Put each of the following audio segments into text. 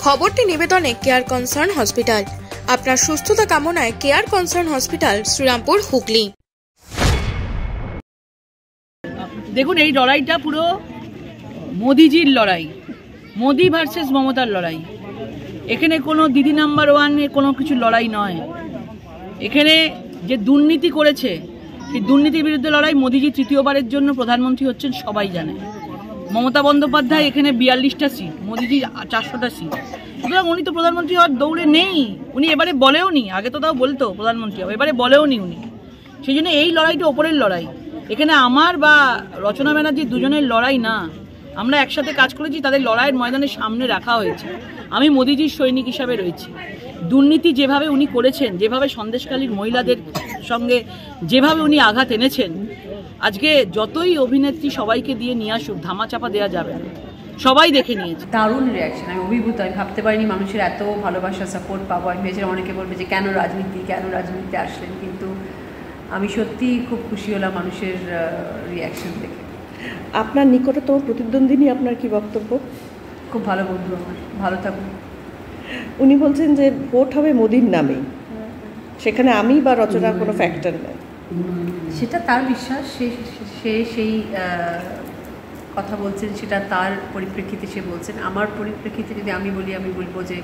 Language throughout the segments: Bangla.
খবরটি নিবেদনে কেয়ার কনসার্ন হসপিটাল। আপনার সুস্থতা কামনায় care concern hospital, Serampore, Hooghly. দেখুন, এই লড়াইটা পুরো মোদিজির লড়াই, মোদি ভার্সেস মমতার লড়াই। এখানে কোনো দিদি নাম্বার ওয়ানের কোনো কিছু লড়াই নয়। এখানে যে দুর্নীতি করেছে সেই দুর্নীতির বিরুদ্ধে লড়াই। মোদিজি তৃতীয়বারের জন্য প্রধানমন্ত্রী হচ্ছেন, সবাই জানে। মমতা বন্দ্যোপাধ্যায় এখানে 42টা সিট, মোদিজি 400টা সিট। সুতরাং উনি তো প্রধানমন্ত্রী হওয়ার দৌড়ে নেই। উনি এবারে বলেও নি, আগে তো তাও বলতো প্রধানমন্ত্রী হবে, এবারে বলেও নি উনি। সেই জন্য এই লড়াইটা ওপরের লড়াই। এখানে আমার বা রচনা ব্যানার্জির দুজনের লড়াই না। আমরা একসাথে কাজ করেছি, তাদের লড়াইয়ের ময়দানের সামনে রাখা হয়েছে। আমি মোদিজির সৈনিক হিসাবে রয়েছি। দুর্নীতি যেভাবে উনি করেছেন, যেভাবে সন্দেশখালীর মহিলাদের সঙ্গে যেভাবে উনি আঘাত এনেছেন, আজকে যতই অভিনেত্রী সবাইকে দিয়ে নিয়ে আসুক, ধামাচাপা দেওয়া যাবে না। সবাই দেখে নিয়েছে। দারুণ রিয়াকশন, আমি অভিভূত। আমি ভাবতে পারিনি মানুষের এত ভালোবাসা, সাপোর্ট পাবো। আমি ভেবেছিলাম অনেকে বলবে যে কেন রাজনীতিতে আসলেন, কিন্তু আমি সত্যি খুব খুশি হলাম মানুষের রিয়াকশন দেখে। আপনার নিকটতম প্রতিদ্বন্দ্বিনী আপনার কি বক্তব্য? খুব ভালো বন্ধু আমার, ভালো থাকুন। উনি বলছেন যে ভোট হবে মোদির নামে, সেখানে আমি বা রচনার কোনো ফ্যাক্টর নেই। সেটা তার বিশ্বাস, সে সেই কথা বলছেন, সেটা তার পরিপ্রেক্ষিতে সে বলছেন। আমার পরিপ্রেক্ষিতে যদি আমি বলি, আমি বলবো যে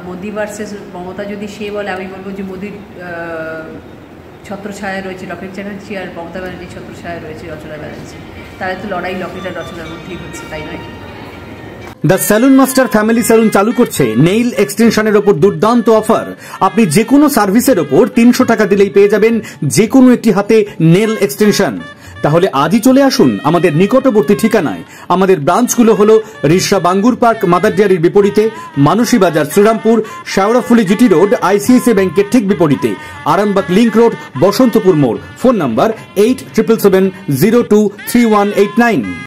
মোদি ভার্সেস মমতা যদি সে বলে, আমি বলবো যে মোদির ছত্রছায়া রয়েছে লকেট চ্যাটার্জি, আর মমতা ব্যানার্জির ছত্রছায়া রয়েছে রচনা ব্যানার্জি। তারা তো লড়াই লকেট আর রচনার মধ্যেই হচ্ছে, তাই নয়? The salon master family salon চালু করছে নেইল এক্সটেনশনের ওপর দুর্দান্ত অফার। আপনি যে কোনো সার্ভিসের ওপর 300 টাকা দিলেই পেয়ে যাবেন যে কোনো একটি হাতে নেল এক্সটেনশন। তাহলে আজই চলে আসুন আমাদের নিকটবর্তী ঠিকানায়। আমাদের ব্রাঞ্চগুলো হলো রিষড়া বাঙ্গুর পার্ক মাদার ডেয়ারির বিপরীতে, Manasi Bazar Serampore, Sheoraphuli GT road ICICI ব্যাংকের ঠিক বিপরীতে, আরামবাগ লিংক রোড বসন্তপুর মোড়। Phone number 8777023189।